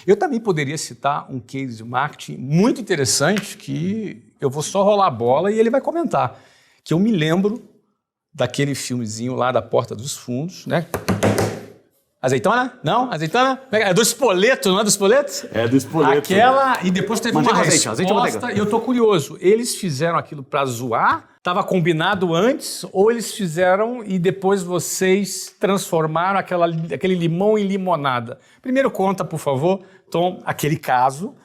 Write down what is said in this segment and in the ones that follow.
Eu também poderia citar um case de marketing muito interessante que eu vou só rolar a bola e ele vai comentar. Que eu me lembro daquele filmezinho lá da Porta dos Fundos, né? Azeitona? Não? Azeitona? É do Spoleto, não é do Spoleto? É do Spoleto. Aquela, e depois teve uma Azeite, resposta, e eu tô curioso. Eles fizeram aquilo pra zoar? Estava combinado antes? Ou eles fizeram e depois vocês transformaram aquele limão em limonada? Primeiro conta, por favor, Tom, aquele caso,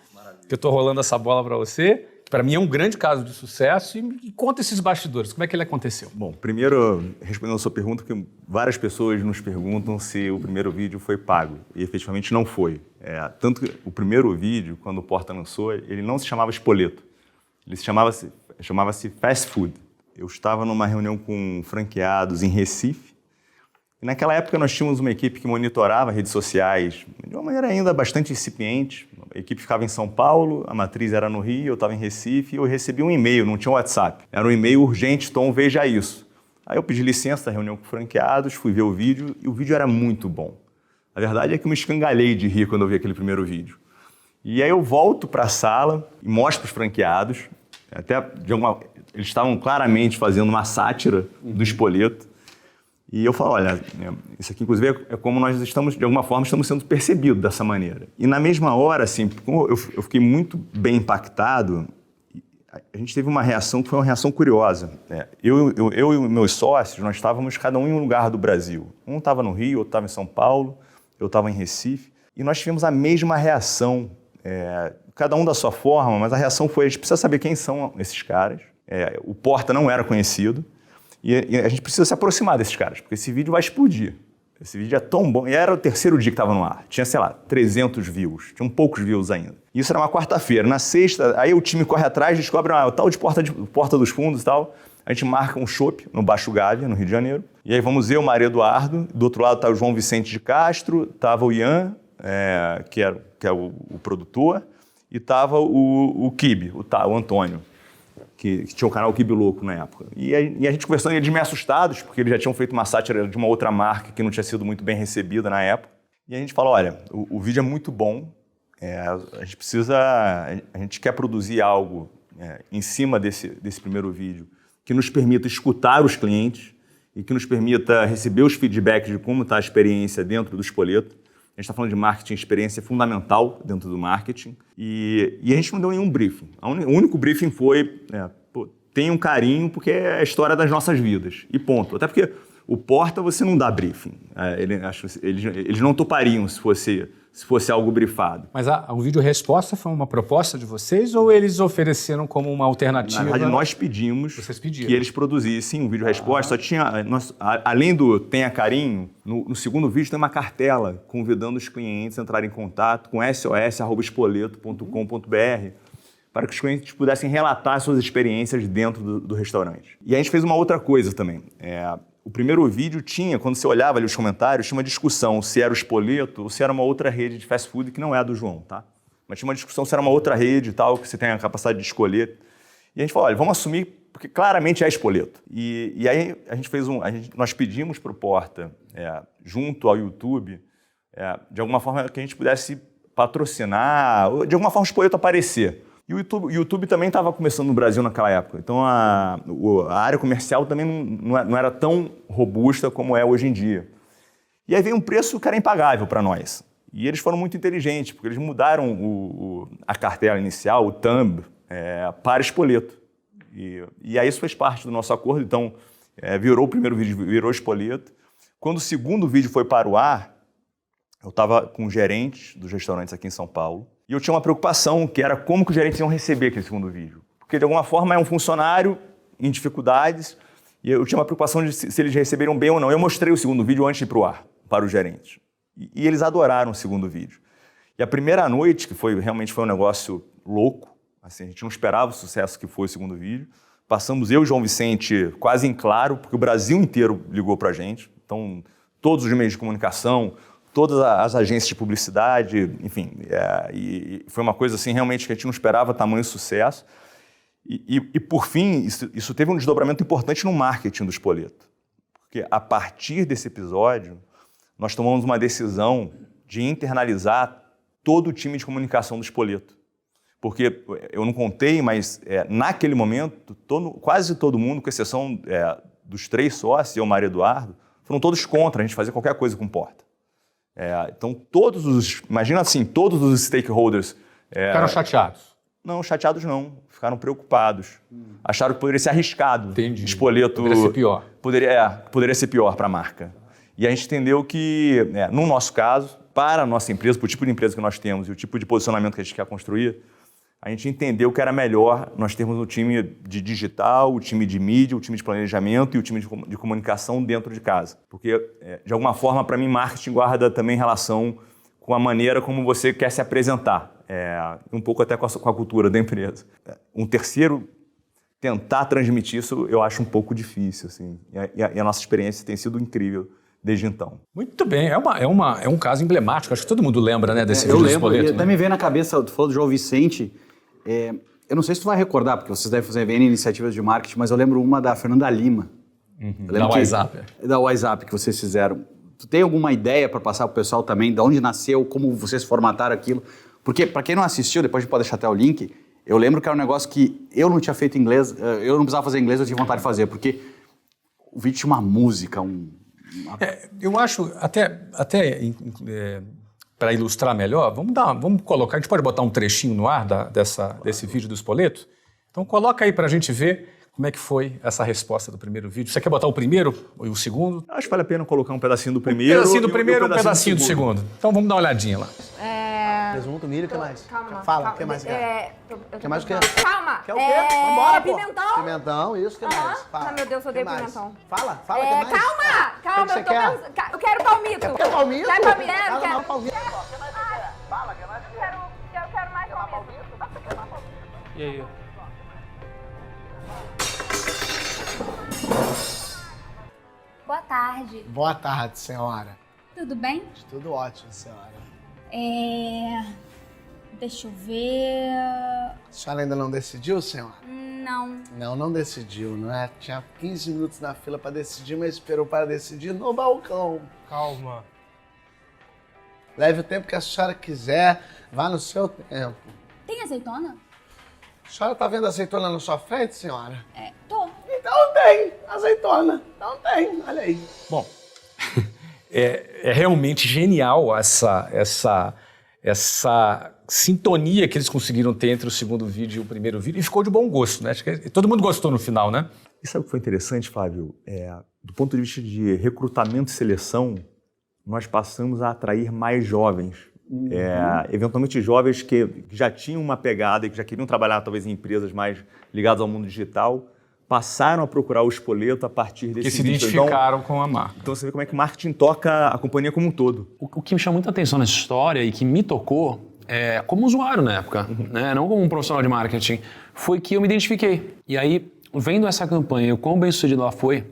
que eu tô rolando essa bola pra você. Para mim é um grande caso de sucesso e conta esses bastidores, como é que ele aconteceu? Bom, primeiro, respondendo a sua pergunta, que várias pessoas nos perguntam se o primeiro vídeo foi pago, e efetivamente não foi. Tanto que o primeiro vídeo, quando o Porta lançou, ele não se chamava Spoleto, ele chamava-se Fast Food. Eu estava numa reunião com franqueados em Recife, e naquela época nós tínhamos uma equipe que monitorava redes sociais de uma maneira ainda bastante incipiente. A equipe ficava em São Paulo, a matriz era no Rio, eu estava em Recife e eu recebi um e-mail, não tinha WhatsApp. Era um e-mail urgente, Tom, veja isso. Aí eu pedi licença da reunião com franqueados, fui ver o vídeo e o vídeo era muito bom. A verdade é que eu me escangalhei de rir quando eu vi aquele primeiro vídeo. E aí eu volto para a sala e mostro para os franqueados, eles estavam claramente fazendo uma sátira do Spoleto. E eu falo, olha, isso aqui inclusive é como nós estamos, de alguma forma, estamos sendo percebidos dessa maneira. E na mesma hora, assim, como eu fiquei muito bem impactado, a gente teve uma reação que foi uma reação curiosa. Eu e meus sócios, nós estávamos cada um em um lugar do Brasil. Um estava no Rio, outro estava em São Paulo, eu estava em Recife. E nós tivemos a mesma reação, cada um da sua forma, mas a reação foi, a gente precisa saber quem são esses caras. O Porta não era conhecido. E a gente precisa se aproximar desses caras, porque esse vídeo vai explodir. Esse vídeo é tão bom. E era o terceiro dia que estava no ar. Tinha, sei lá, 300 views. Tinham poucos views ainda. Isso era uma quarta-feira. Na sexta, aí o time corre atrás, descobre o tal de Porta dos Fundos e tal. A gente marca um chopp no Baixo Gávea, no Rio de Janeiro. E aí vamos eu, Maria Eduardo. Do outro lado estava o João Vicente de Castro. Estava o Ian, que é o produtor. E estava o Kibe, o Antônio. Que tinha o canal Kibe Louco na época. E a gente conversando, e eles meio assustados, porque eles já tinham feito uma sátira de uma outra marca que não tinha sido muito bem recebida na época. E a gente falou, olha, o vídeo é muito bom, a gente quer produzir algo em cima desse primeiro vídeo que nos permita escutar os clientes e que nos permita receber os feedbacks de como está a experiência dentro do Spoleto. A gente está falando de marketing, experiência fundamental dentro do marketing. E a gente não deu nenhum briefing. O único briefing foi, tenha um carinho, porque é a história das nossas vidas. E ponto. Até porque o Porta você não dá briefing. Eles não topariam se fosse algo briefado. Mas o vídeo resposta foi uma proposta de vocês ou eles ofereceram como uma alternativa? Na verdade, nós pedimos que eles produzissem um vídeo resposta. Só tinha, além do Tenha Carinho, no segundo vídeo tem uma cartela convidando os clientes a entrarem em contato com sos@spoleto.com.br para que os clientes pudessem relatar suas experiências dentro do restaurante. E a gente fez uma outra coisa também. O primeiro vídeo tinha, quando você olhava ali os comentários, tinha uma discussão se era o Spoleto ou se era uma outra rede de fast food que não é a do João, tá? Mas tinha uma discussão se era uma outra rede e tal, que você tem a capacidade de escolher. E a gente falou, olha, vamos assumir, porque claramente é Spoleto. E aí a gente fez nós pedimos para o Porta, junto ao YouTube, de alguma forma que a gente pudesse patrocinar, ou de alguma forma o Spoleto aparecer. E o YouTube também estava começando no Brasil naquela época. Então, a área comercial também não era tão robusta como é hoje em dia. E aí veio um preço que era impagável para nós. E eles foram muito inteligentes, porque eles mudaram a cartela inicial, o thumb, para Spoleto. E aí isso fez parte do nosso acordo. Então, virou o primeiro vídeo, virou Spoleto. Quando o segundo vídeo foi para o ar, eu estava com gerentes dos restaurantes aqui em São Paulo. E eu tinha uma preocupação, que era como que os gerentes iam receber aquele segundo vídeo. Porque, de alguma forma, é um funcionário em dificuldades, e eu tinha uma preocupação de se eles receberam bem ou não. Eu mostrei o segundo vídeo antes de ir para o ar, para os gerentes. E eles adoraram o segundo vídeo. E a primeira noite, que realmente foi um negócio louco, assim, a gente não esperava o sucesso que foi o segundo vídeo. Passamos eu e o João Vicente quase em claro, porque o Brasil inteiro ligou para a gente. Então, todos os meios de comunicação, todas as agências de publicidade, enfim, e foi uma coisa assim realmente que a gente não esperava tamanho sucesso. E por fim, isso teve um desdobramento importante no marketing do Spoleto. Porque a partir desse episódio, nós tomamos uma decisão de internalizar todo o time de comunicação do Spoleto. Porque eu não contei, mas naquele momento, quase todo mundo, com exceção dos 3 sócios e o Mário Eduardo, foram todos contra a gente fazer qualquer coisa com porta. Então, imagina assim, todos os stakeholders... Ficaram chateados? Não, chateados não. Ficaram preocupados. Acharam que poderia ser arriscado. Entendi. Spoleto... Poderia ser pior. Poderia ser pior para a marca. E a gente entendeu que, no nosso caso, para a nossa empresa, para o tipo de empresa que nós temos e o tipo de posicionamento que a gente quer construir, a gente entendeu que era melhor nós termos o time de digital, o time de mídia, o time de planejamento e o time de comunicação dentro de casa. Porque, de alguma forma, para mim, marketing guarda também relação com a maneira como você quer se apresentar. Um pouco até com a cultura da empresa. Um terceiro, tentar transmitir isso, eu acho um pouco difícil. Assim, e a nossa experiência tem sido incrível desde então. Muito bem, é um caso emblemático, acho que todo mundo lembra, né, desse vídeo do Spoleto. Eu lembro, né? até me veio na cabeça, tu falou do João Vicente, eu não sei se tu vai recordar, porque vocês devem fazer N iniciativas de marketing, mas eu lembro uma da Fernanda Lima. Da WhatsApp. Da WhatsApp que vocês fizeram. Tu tem alguma ideia para passar pro pessoal também, de onde nasceu, como vocês formataram aquilo? Porque, para quem não assistiu, depois a gente pode deixar até o link, eu lembro que era um negócio que eu não tinha feito em inglês, eu não precisava fazer inglês, eu tinha vontade de fazer, porque o vídeo tinha uma música, Eu acho, até para ilustrar melhor, vamos colocar, a gente pode botar um trechinho no ar desse vídeo do Spoleto? Então coloca aí para a gente ver como é que foi essa resposta do primeiro vídeo. Você quer botar o primeiro e o segundo? Acho que vale a pena colocar um pedacinho do primeiro. Um pedacinho do primeiro e um pedacinho do segundo. Então vamos dar uma olhadinha lá. Presunto, milho, o que mais? Calma. Fala, o que mais quer? Quer mais o quê? Calma. Quer o quê? Vambora, pô. Pimentão. Pimentão, isso, o que mais? Fala. Ai, meu Deus, eu odeio Que mais? pimentão. Fala, o que mais? Calma, O que você eu tô quer? pensando. Eu quero palmito. Quer palmito? Quer palmito? Fala, Quero. não, palmito. Eu quero mais palmito. E aí? Boa tarde. Boa tarde, senhora. Tudo bem? Tudo ótimo, senhora. Deixa eu ver. A senhora ainda não decidiu, senhora? Não. Não decidiu, não é? Tinha 15 minutos na fila para decidir, mas esperou para decidir no balcão. Calma. Leve o tempo que a senhora quiser, vá no seu tempo. Tem azeitona? A senhora tá vendo azeitona na sua frente, senhora? Tô. Então tem azeitona. Então tem, olha aí. Bom, é realmente genial essa sintonia que eles conseguiram ter entre o segundo vídeo e o primeiro vídeo. E ficou de bom gosto, né? Acho que todo mundo gostou no final, né? E sabe o que foi interessante, Fábio? Do ponto de vista de recrutamento e seleção, nós passamos a atrair mais jovens. Eventualmente jovens que já tinham uma pegada e que já queriam trabalhar talvez em empresas mais ligadas ao mundo digital, passaram a procurar o Spoleto a partir desse Que se vídeo. identificaram com a marca. Então você vê como é que o marketing toca a companhia como um todo. O que me chamou muita atenção nessa história e que me tocou como usuário na época, né? Não como um profissional de marketing, foi que eu me identifiquei. E aí, vendo essa campanha, o quão bem sucedido ela foi,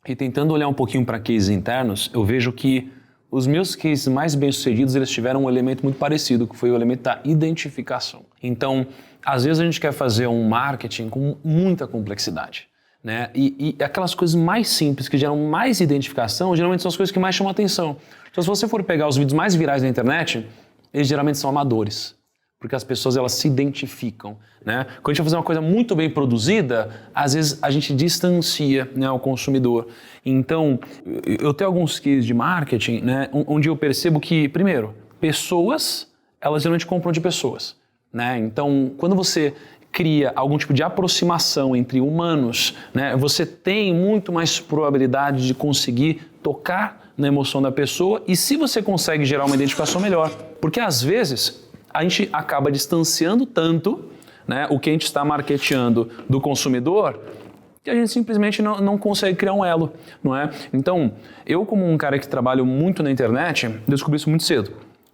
e tentando olhar um pouquinho para cases internos, eu vejo que os meus cases mais bem sucedidos, eles tiveram um elemento muito parecido, que foi o elemento da identificação. Então, às vezes a gente quer fazer um marketing com muita complexidade, né? E aquelas coisas mais simples, que geram mais identificação, geralmente são as coisas que mais chamam a atenção. Então, se você for pegar os vídeos mais virais da internet, eles geralmente são amadores, porque as pessoas elas se identificam, né? Quando a gente vai fazer uma coisa muito bem produzida, às vezes a gente distancia, né, o consumidor. Então, eu tenho alguns cases de marketing, né, onde eu percebo que, primeiro, pessoas, elas geralmente compram de pessoas, né? Então, quando você cria algum tipo de aproximação entre humanos, né, você tem muito mais probabilidade de conseguir tocar na emoção da pessoa e se você consegue gerar uma identificação melhor. Porque às vezes a gente acaba distanciando tanto, né, o que a gente está marketeando do consumidor que a gente simplesmente não consegue criar um elo, não é? Então, eu como um cara que trabalho muito na internet, descobri isso muito cedo.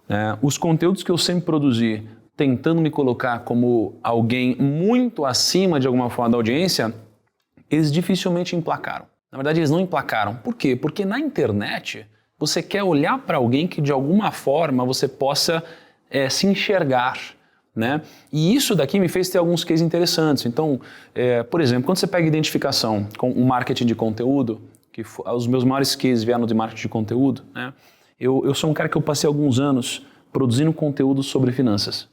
Né? Os conteúdos que eu sempre produzi tentando me colocar como alguém muito acima de alguma forma da audiência, eles dificilmente emplacaram. Na verdade, eles não emplacaram. Por quê? Porque na internet, você quer olhar para alguém que de alguma forma você possa se enxergar, né? E isso daqui me fez ter alguns cases interessantes. Então, por exemplo, quando você pega identificação com o marketing de conteúdo, os meus maiores cases vieram de marketing de conteúdo, né? Eu sou um cara que eu passei alguns anos produzindo conteúdo sobre finanças.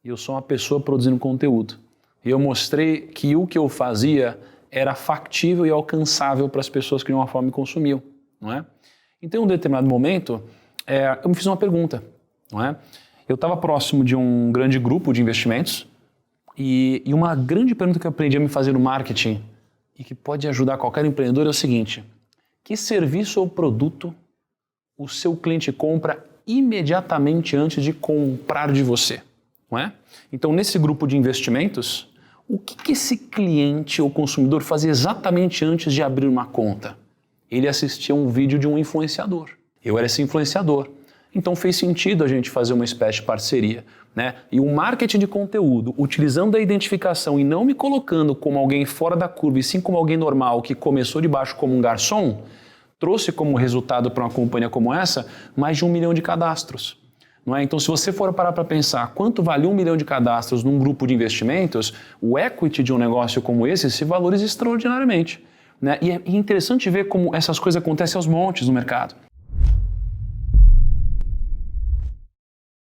E eu sou uma pessoa produzindo conteúdo. E eu mostrei que o que eu fazia era factível e alcançável para as pessoas que de uma forma me consumiam, não é? Então, em um determinado momento, eu me fiz uma pergunta, não é? Eu estava próximo de um grande grupo de investimentos e uma grande pergunta que eu aprendi a me fazer no marketing e que pode ajudar qualquer empreendedor é o seguinte: que serviço ou produto o seu cliente compra imediatamente antes de comprar de você, não é? Então, nesse grupo de investimentos, o que esse cliente ou consumidor fazia exatamente antes de abrir uma conta? Ele assistia um vídeo de um influenciador. Eu era esse influenciador. Então fez sentido a gente fazer uma espécie de parceria, né? E o marketing de conteúdo, utilizando a identificação e não me colocando como alguém fora da curva, e sim como alguém normal que começou de baixo como um garçom, trouxe como resultado para uma companhia como essa mais de 1 milhão de cadastros. Não é? Então, se você for parar para pensar quanto vale 1 milhão de cadastros num grupo de investimentos, o equity de um negócio como esse se valoriza extraordinariamente. Né? E é interessante ver como essas coisas acontecem aos montes no mercado.